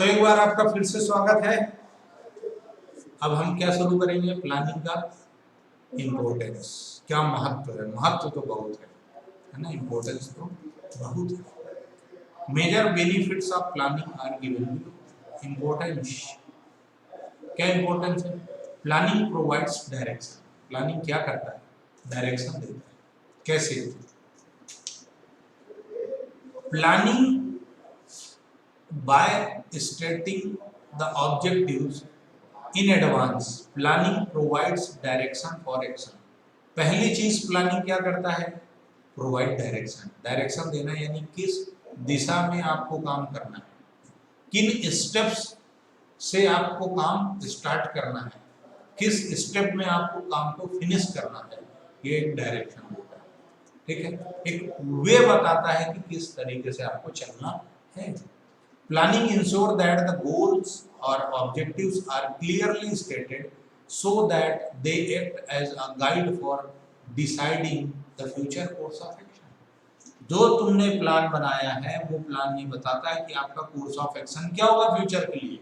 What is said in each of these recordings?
तो एक बार आपका फिर से स्वागत है। अब हम क्या शुरू करेंगे, प्लानिंग का इम्पोर्टेंस, क्या महत्व है। महत्व तो बहुत है ना, इम्पोर्टेंस तो बहुत है। Major benefits of planning are given. Importance, क्या इम्पोर्टेंस है? Planning provides direction. प्लानिंग क्या करता है? डायरेक्शन देता है। कैसे? Planning by stating the objectives in advance, planning provides direction for action। पहली चीज प्लानिंग क्या करता है? Provide direction. डायरेक्शन देना यानी किस दिशा में आपको काम करना है, किन स्टेप्स से आपको काम स्टार्ट करना है, किस स्टेप में आपको काम को फिनिश करना है, ये एक डायरेक्शन होता है। ठीक है, एक वे बताता है कि किस तरीके से आपको चलना है। Planning ensure that the goals or objectives are clearly stated so that they act as a guide for deciding the future course of action। जो तुमने प्लान बनाया है वो प्लान ये बताता है कि आपका कोर्स ऑफ एक्शन क्या होगा फ्यूचर के लिए,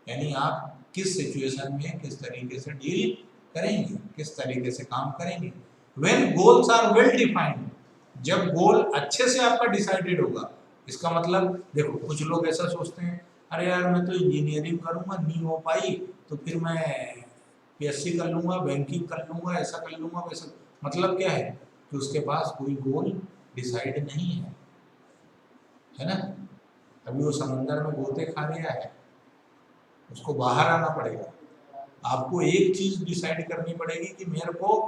यानी आप किस सिचुएशन में किस तरीके से डील करेंगे, किस तरीके से काम करेंगे। When goals are well defined, जब गोल अच्छे से आपका डिसाइडेड होगा, इसका मतलब देखो कुछ लोग ऐसा सोचते हैं, अरे यार मैं तो इंजीनियरिंग करूंगा, नहीं हो पाई तो फिर मैं पीएससी कर लूंगा, बैंकिंग कर लूंगा, ऐसा कर लूंगा वैसा। मतलब क्या है कि उसके पास कोई गोल डिसाइड नहीं है ना। अभी वो समंदर में गोते खा रहा है, उसको बाहर आना पड़ेगा। आपको एक चीज डिसाइड करनी पड़ेगी कि मेरे को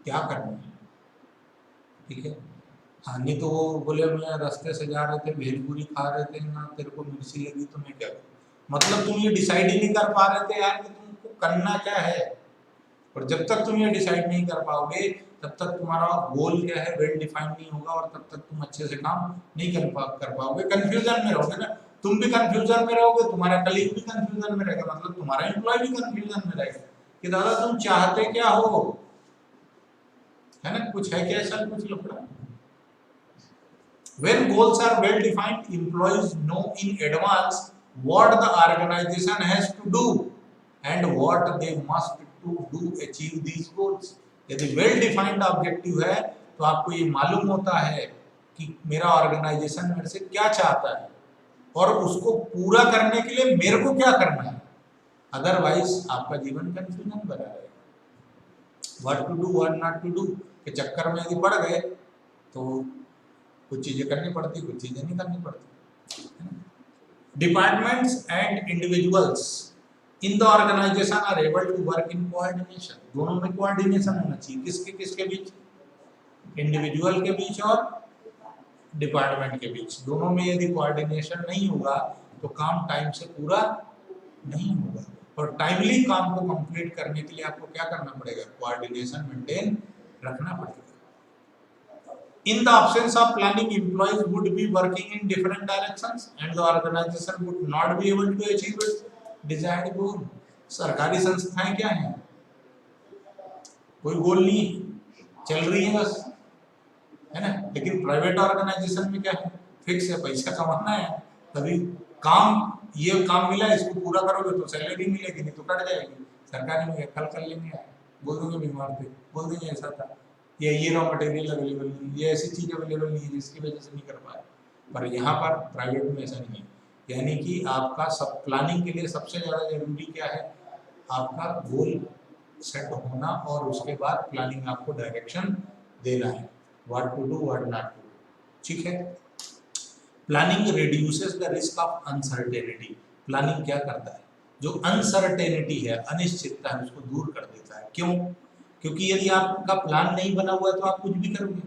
क्या करना है। ठीक है, हाँ, नहीं तो वो बोले मैं रास्ते से जा रहे थे, भेलपुरी खा रहे थे ना, तेरे को मिर्ची लगी तो मैं क्या करूं। मतलब तुम ये डिसाइड ही नहीं कर पा रहे थे यार कि तुमको करना क्या है। और जब तक तुम ये डिसाइड नहीं कर पाओगे तब तक तुम्हारा गोल क्या है वेल डिफाइन नहीं होगा, और तब तक तुम अच्छे से काम नहीं कर पाओगे। कंफ्यूजन में रहोगे ना, तुम भी कंफ्यूजन में रहोगे, तुम्हारा कलीग भी कंफ्यूजन में रहेगा, मतलब तुम्हारा एम्प्लॉय भी कंफ्यूजन में रहेगा कि दादा तुम चाहते क्या हो, है ना। कुछ है क्या ऐसा, कुछ लफड़ा। When goals are well defined, employees know in advance what the organization has to do and what they must do achieve these goals। यदि well defined objective है तो आपको ये मालूम होता है कि मेरा ऑर्गेनाइजेशन मेरे से क्या चाहता है और उसको पूरा करने के लिए मेरे को क्या करना है। अदरवाइज आपका जीवन कंफ्यूजन बना रहेगा। What to do what not to do के चक्कर में यदि पड़ गए तो कुछ चीजें करनी पड़ती, कुछ चीजें नहीं करनी पड़ती। Departments and individuals in the organization are able to work in coordination. दोनों में कोऑर्डिनेशन होना चाहिए, किसके किसके बीच? इंडिविजुअल के बीच और डिपार्टमेंट के बीच। दोनों में यदि कोऑर्डिनेशन नहीं होगा तो काम टाइम से पूरा नहीं होगा। और टाइमली काम को कंप्लीट करने के लिए आपको क्या करना पड़ेगा? कोऑर्डिनेशन मेंटेन रखना पड़ेगा। In the absence of planning, employees would be working in different directions and the organization would not be able to achieve its desired goal। सरकारी संस्थाएं क्या हैं? कोई गोल नहीं, चल रही है बस, है ना। लेकिन प्राइवेट ऑर्गेनाइजेशन में क्या है? फिक्स है, पैसा कमाना है, तभी काम, ये काम मिला इसको पूरा करोगे तो सैलरी मिलेगी, नहीं तो कट जाएगी। सरकारी में कल कर लेंगे, बोल देंगे बीमार थे, बोल देंगे ऐसा था, या ये रॉ मटेरियल अवेलेबल नहीं, ये ऐसी चीज अवेलेबल नहीं है जिसकी वजह से नहीं कर पाए। पर यहाँ पर प्राइवेट में ऐसा नहीं है। यानी कि आपका सब प्लानिंग के लिए सबसे ज़्यादा जरूरी क्या है? आपका गोल सेट होना और उसके बाद प्लानिंग आपको डायरेक्शन देना है, what to do what not to do. ठीक है, planning reduces the risk of uncertainty. Planning क्या करता है? जो अनसर्टेनिटी है, अनिश्चितता है, उसको दूर कर देता है। क्यों? क्योंकि यदि आपका प्लान नहीं बना हुआ है तो आप कुछ भी करोगे,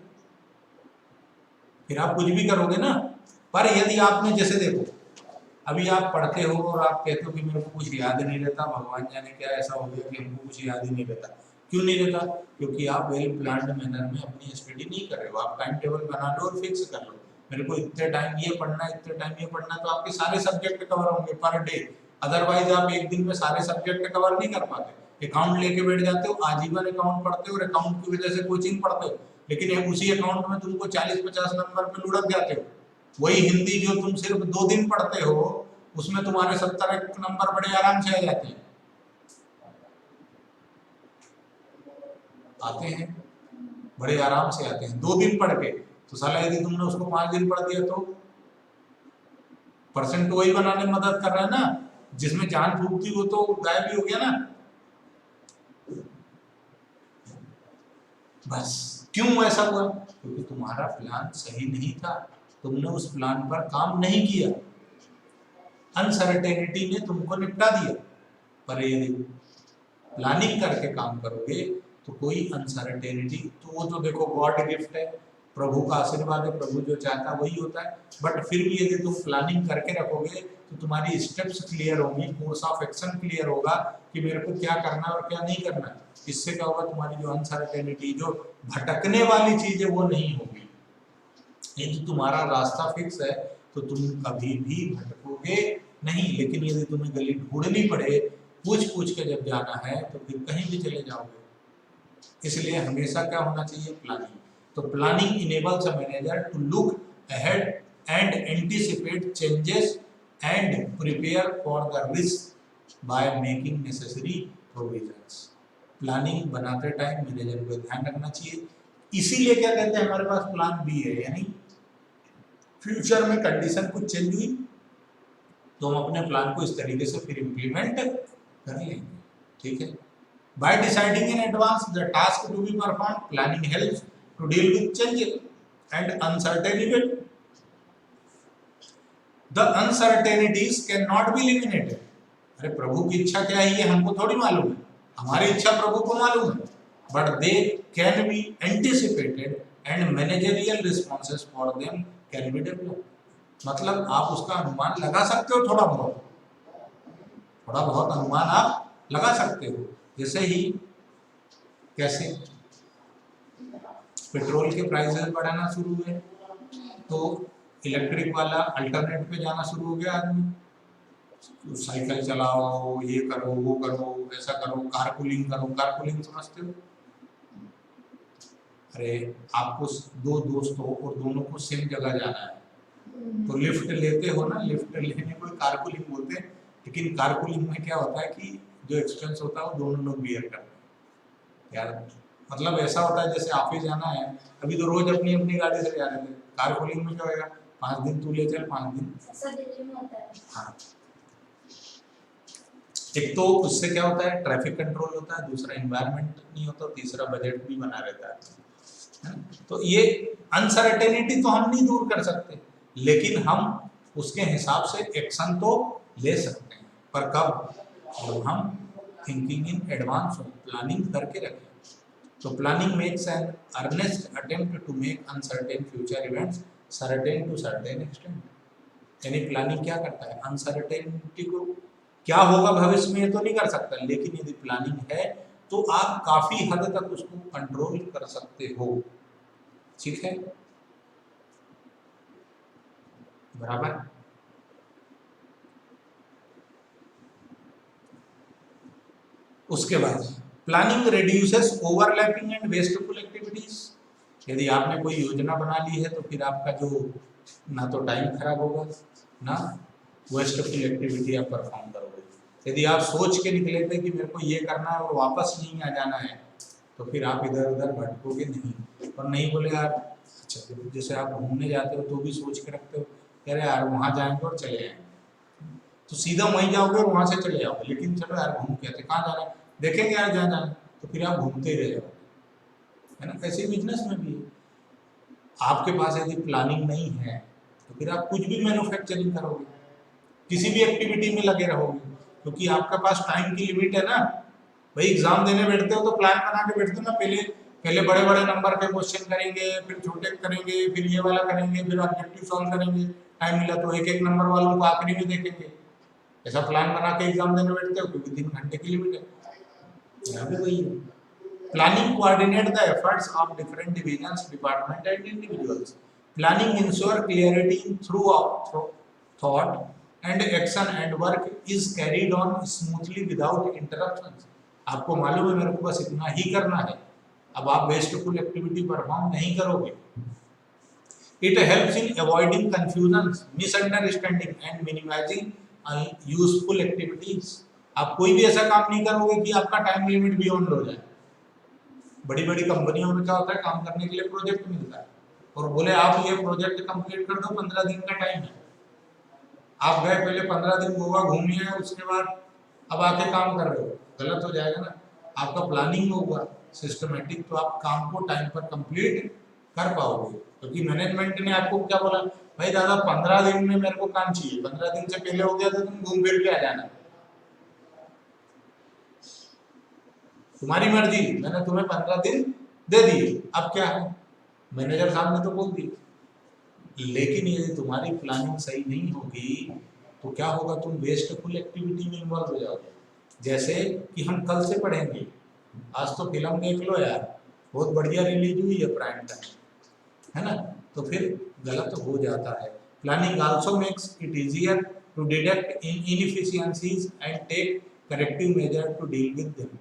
फिर आप कुछ भी करोगे ना। पर यदि आपने, जैसे देखो अभी आप पढ़ते हो और आप कहते हो कि मेरे को कुछ याद नहीं रहता, भगवान जाने क्या ऐसा हो गया कि हमको कुछ याद ही नहीं रहता। क्यों नहीं रहता? क्योंकि आप वेल प्लान्ड मैनर में अपनी स्टडी नहीं कर रहे हो। आप टाइम टेबल बना लो और फिक्स कर लो, मेरे को इतने टाइम ये पढ़ना है, इतने टाइम ये पढ़ना, तो आपके सारे सब्जेक्ट कवर होंगे पर डे। अदरवाइज आप एक दिन में सारे सब्जेक्ट कवर नहीं कर पाते। अकाउंट लेके बैठ जाते हो, आजीवन अकाउंट पढ़ते हो और अकाउंट की वजह से कोचिंग पढ़ते हो, लेकिन उसी अकाउंट में तुमको 40-50 नंबर पे लुढ़क जाते हो। वही हिंदी जो तुम सिर्फ 2 दिन पढ़ते हो उसमें तुम्हारे 70 नंबर बड़े आराम से आ जाते हैं, आते हैं, बड़े आराम से आते हैं 2 दिन पढ़ के। तो साला यदि तुमने उसको 5 दिन पढ़ दिया तो परसेंट वही बनाने में मदद कर रहा है ना, जिसमें जान फूक थी वो तो गायब ही हो गया ना। बस क्यों ऐसा हुआ? क्योंकि तुम्हारा प्लान सही नहीं था, तुमने उस प्लान पर काम नहीं किया, अनसर्टेनिटी ने तुमको निपटा दिया। पर यदि प्लानिंग करके काम करोगे तो कोई अनसर्टेनिटी, तो वो तो देखो गॉड गिफ्ट है, प्रभु का आशीर्वाद है, प्रभु जो चाहता है वही होता है। बट फिर भी यदि तुम प्लानिंग करके रखोगे तो तुम्हारी स्टेप्स क्लियर होंगी, कोर्स ऑफ एक्शन क्लियर होगा कि मेरे को क्या करना है और क्या नहीं करना है। इससे क्या होगा, तुम्हारी जो अनसर्टेनिटी, जो भटकने वाली चीज है वो नहीं होगी। यदि तुम्हारा रास्ता फिक्स है तो तुम कभी भी भटकोगे नहीं। लेकिन यदि तुम्हें गली ढूंढनी पड़े, पूछ पूछ के जब जाना है तो फिर कहीं भी चले जाओगे। इसलिए हमेशा क्या होना चाहिए, प्लानिंग। तो planning enables a manager to look ahead and anticipate changes and prepare for the risk by making necessary provisions. Planning बनाते टाइम मैनेजर को ध्यान रखना चाहिए। इसीलिए क्या कहते हैं, हमारे पास प्लान बी है, यानी फ्यूचर में कंडीशन कुछ चेंज हुई तो हम अपने प्लान को इस तरीके से फिर इम्प्लीमेंट कर लेंगे। ठीक है। By deciding in advance the task to be performed, planning helps to deal with changes and uncertainty. The uncertainties cannot be eliminated. अरे प्रभु की इच्छा क्या है ये हमको थोड़ी मालूम है, हमारी इच्छा प्रभु को मालूम है। But they can be anticipated and managerial responses for them can be developed. मतलब आप उसका अनुमान लगा सकते हो, थोड़ा बहुत अनुमान आप लगा सकते हो। जैसे ही कैसे पेट्रोल के प्राइसेस बढ़ाना शुरू हुए तो इलेक्ट्रिक वाला अल्टरनेट पे जाना शुरू हो गया, आदमी साइकिल चलाओ, ये करो, वो करो, ऐसा करो, कारपूलिंग करो। कारपूलिंग समझते हो? अरे आपको 2 दोस्त हो और दोनों को सेम जगह जाना है तो लिफ्ट लेते हो ना, लिफ्ट लेने को कारपूलिंग बोलते हैं। लेकिन कारपूलिंग में क्या होता है कि जो एक्सपेंस होता है वो दोनों लोग बियर करते हैं यार। मतलब ऐसा होता है जैसे ऑफिस जाना है, अभी तो रोज अपनी अपनी गाड़ी से जा रहे थे, कारपूलिंग में क्या होगा, 5 दिन तू ले चल, 5 दिन ऐसा दिल्ली में होता है। हाँ, एक तो उससे क्या होता है, ट्रैफिक कंट्रोल होता है, दूसरा एनवायरनमेंट नहीं होता, तीसरा बजट भी बना रहता है। तो ये अनसर्टेनिटी तो हम नहीं दूर कर सकते, लेकिन हम उसके हिसाब से एक्शन तो ले सकते हैं। पर कब? जब हम थिंकिंग इन एडवांस हो, प्लानिंग करके रखें। तो planning makes an earnest attempt to make uncertain future events certain to certain extent. यानी प्लानिंग क्या करता है, अनसर्टेनिटी को, क्या होगा भविष्य में ये तो नहीं कर सकता, लेकिन यदि प्लानिंग है तो आप काफी हद तक उसको कंट्रोल कर सकते हो। ठीक है, बराबर। उसके बाद planning reduces overlapping and wasteful activities. यदि आपने कोई योजना बना ली है तो फिर आपका जो ना तो टाइम खराब होगा ना वेस्टफुल एक्टिविटी आप परफॉर्म करोगे। यदि आप सोच के निकले थे कि मेरे को ये करना है और वापस नहीं आ जाना है तो फिर आप इधर उधर भटकोगे नहीं। और नहीं बोले यार, अच्छा जैसे आप घूमने जाते हो तो भी सोच के रखते हो, कह रहे यार वहाँ जाएंगे और चले आएंगे, तो सीधा वहीं जाओगे और वहाँ से चले जाओगे। लेकिन चलो यार घूम के आते, कहाँ जाना है देखेंगे यार, जहाँ जाना, तो फिर आप घूमते ही रह जाओगे, है ना। ऐसे बिजनेस में भी आपके पास यदि प्लानिंग नहीं है तो फिर आप कुछ भी मैन्युफैक्चरिंग करोगे, किसी भी एक्टिविटी में लगे रहोगे, क्योंकि आपके पास टाइम की लिमिट है ना। भाई एग्जाम देने बैठते हो तो प्लान बना के बैठते हो ना, पहले बड़े बड़े नंबर के क्वेश्चन करेंगे, फिर छोटे करेंगे, फिर ये वाला करेंगे, फिर ऑब्जेक्टिव सॉल्व करेंगे, टाइम मिला तो एक एक नंबर वालों को आखिरी में देखेंगे। ऐसा प्लान बना के एग्जाम देने बैठते हो क्योंकि 3 घंटे की लिमिट है। यहाँ भी वही है, planning coordinate the efforts of different divisions, department and individuals. Planning ensure clarity through thought and action and work is carried on smoothly without interruptions. आपको मालूम है मेरे को बस इतना ही करना है, अब आप वेस्टफुल एक्टिविटी परफॉर्म नहीं करोगे। It helps in avoiding confusions, misunderstanding and minimizing unuseful activities. आप कोई भी ऐसा काम नहीं करोगे कि आपका टाइम लिमिट बियॉन्ड हो जाए। बड़ी बड़ी कंपनियों में क्या होता है, काम करने के लिए प्रोजेक्ट मिलता है और बोले आप ये प्रोजेक्ट कंप्लीट कर दो, 15 दिन का टाइम है। आप गए पहले 15 दिन गोवा घूमिए, उसके बाद अब आके काम कर रहे हो, गलत हो जाएगा ना। आपका प्लानिंग होगा सिस्टमेटिक, तो आप काम को टाइम पर कंप्लीट कर पाओगे। क्योंकि मैनेजमेंट ने आपको क्या बोला, भाई दादा 15 दिन में मेरे को काम चाहिए, 15 दिन से पहले हो गया तो तुम घूम फिर के आ जाना, तुम्हारी मर्जी, मैंने तुम्हें 15 दिन दे दिए। अब क्या है, मैनेजर साहब ने तो बोल दिया। लेकिन यदि तुम्हारी प्लानिंग सही नहीं होगी तो क्या होगा, तुम वेस्टफुल एक्टिविटी में इन्वॉल्व हो जाओगे। जैसे कि हम कल से पढ़ेंगे, आज तो फिल्म देख लो यार, बहुत बढ़िया रिलीज हुई है प्राइम टाइम, है ना, तो फिर गलत हो जाता है। Planning also makes it easier to detect inefficiencies and take corrective measure to deal with them.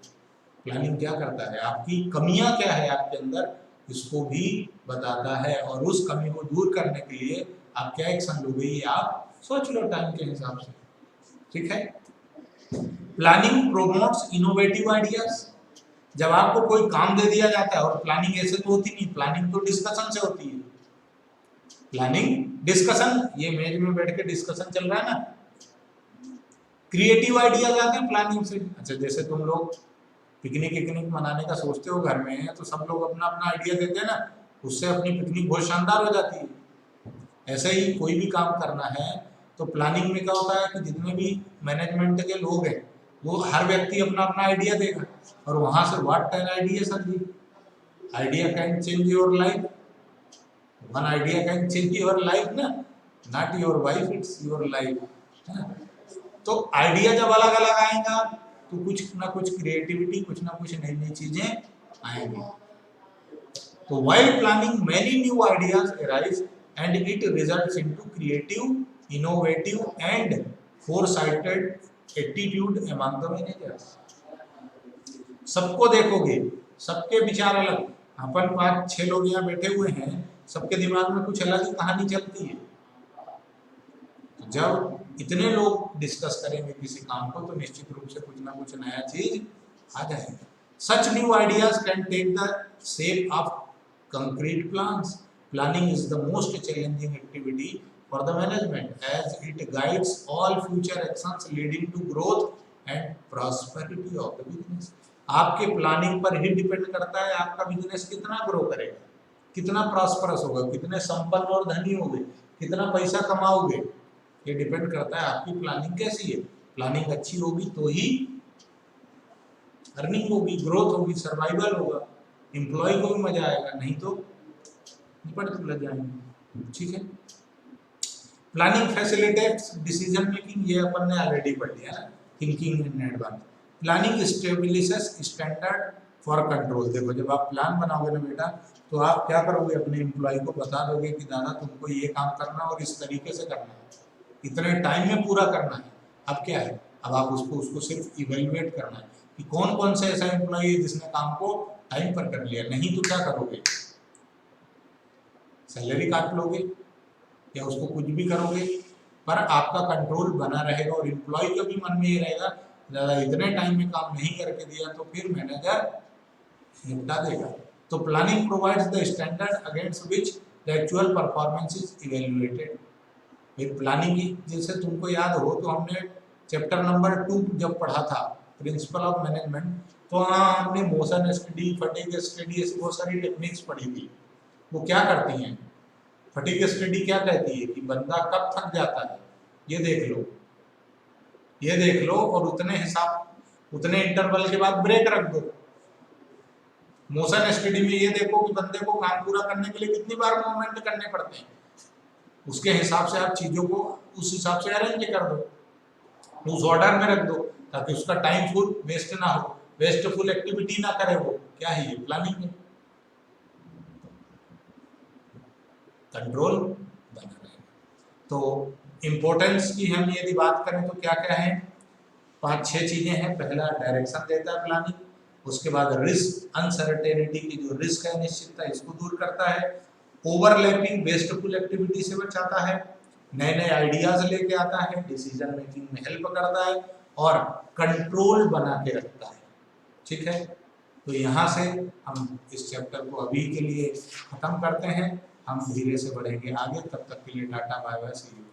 Planning क्या करता है, आपकी कमियां क्या है आपके अंदर, इसको भी बताता है, और उस कमी को दूर करने के लिए आप क्या एक्शन लोगे, ये आप सोच लो टाइम के हिसाब से, ठीक है। Planning promotes innovative ideas. जब आपको कोई काम दे दिया जाता है, और प्लानिंग ऐसे तो होती नहीं, प्लानिंग तो डिस्कशन से होती है। प्लानिंग डिस्कशन, ये मेज में बैठ के डिस्कशन चल रहा है ना, क्रिएटिव आइडियाज आते हैं प्लानिंग से। अच्छा, जैसे तुम लोग पिकनिक मनाने का सोचते हो घर में, तो सब लोग अपना अपना आइडिया देते हैं ना, उससे अपनी पिकनिक बहुत शानदार हो जाती है। ऐसे ही कोई भी काम करना है तो प्लानिंग में क्या होता है कि जितने भी मैनेजमेंट के लोग हैं, वो हर व्यक्ति अपना अपना आइडिया देगा, और वहां से what an idea sir ji, idea can change your life, one idea can change your life ना, not your wife, it's your life. तो आइडिया जब अलग अलग आएगा तो कुछ ना कुछ क्रिएटिविटी, कुछ ना कुछ नई नई चीजें आएंगी। तो while planning many new ideas arise and it results into creative, innovative and foresighted attitude among the managers। सबको देखोगे, सबके विचार अलग, अपन 5-6 लोग यहाँ बैठे हुए हैं, सबके दिमाग में कुछ अलग ही कहानी चलती है। तो जब इतने लोग डिस्कस करेंगे किसी काम को, तो निश्चित रूप से कुछ ना कुछ नया चीज आ जाएगा। Such new ideas can take the shape of concrete plans. Planning is the most challenging activity for the management as it guides all future actions leading to growth and prosperity of the business। आपके planning पर ही depend करता है आपका business कितना grow करेगा, कितना prosperous होगा, कितने संपन्न और धनी होगे, कितना पैसा कमाओगे, ये डिपेंड करता है आपकी प्लानिंग कैसी है। प्लानिंग अच्छी होगी तो ही अर्निंग होगी, ग्रोथ होगी, सर्वाइवल होगा, एम्प्लॉय को भी मजा आएगा, नहीं तो निपट लग जाएंगे, ठीक है। प्लानिंग फैसिलिटेट्स डिसीजन मेकिंग, ये अपन ने ऑलरेडी पढ़ लिया ना, thinking in advance. Planning establishes standard for control. देखो, जब आप प्लान बनाओगे ना बेटा, तो आप क्या करोगे, अपने एम्प्लॉय को बता दोगे कि दादा तुमको ये काम करना और इस तरीके से करना है, इतने टाइम में पूरा करना है। अब क्या है, अब आप उसको सिर्फ इवेल्युएट करना है कि कौन कौन से ऐसा एम्प्लॉय है जिसने काम को टाइम पर कर लिया। नहीं तो क्या करोगे, सैलरी काट लोगे या उसको कुछ भी करोगे, पर आपका कंट्रोल बना रहेगा और एम्प्लॉय के भी मन में ये रहेगा, ज़्यादा इतने टाइम में काम नहीं करके दिया तो फिर मैनेजर निपटा देगा। तो planning provides the standard against which the actual performance is evaluated. फिर प्लानिंग की, जैसे तुमको याद हो तो हमने चैप्टर नंबर 2 जब पढ़ा था प्रिंसिपल ऑफ मैनेजमेंट, तो वहाँ हमने मोशन स्टडी, फटीग स्टडी, ऐसी बहुत सारी टेक्निक्स पढ़ी थी। वो क्या करती हैं, फटीग स्टडी क्या कहती है कि बंदा कब थक जाता है ये देख लो, ये देख लो, और उतने इंटरवल के बाद ब्रेक रख दो। मोशन स्टडी में ये देखो कि बंदे को काम पूरा करने के लिए कितनी बार मूवमेंट करने पड़ते हैं, उसके हिसाब से आप चीज़ों को उस हिसाब से अरेंज कर दो, उस ऑर्डर में रख दो, ताकि उसका टाइम फुल वेस्ट ना हो, वेस्टफुल एक्टिविटी ना करे। वो क्या है, ये प्लानिंग है। कंट्रोल बना रहेगा। तो इम्पोर्टेंस की हम यदि बात करें तो क्या क्या है, 5-6 चीजें हैं। पहला, डायरेक्शन देता है प्लानिंग। उसके बाद रिस्क अनसर्टेनिटी की जो रिस्क है, निश्चितता, इसको दूर करता है। ओवरलैपिंग वेस्टफुल एक्टिविटी से बचाता है, नए नए आइडियाज लेके आता है, डिसीजन मेकिंग में हेल्प करता है और कंट्रोल बना के रखता है। ठीक है, तो यहाँ से हम इस चैप्टर को अभी के लिए खत्म करते हैं, हम धीरे से बढ़ेंगे आगे। तब तक के लिए ta ta bye bye, see you.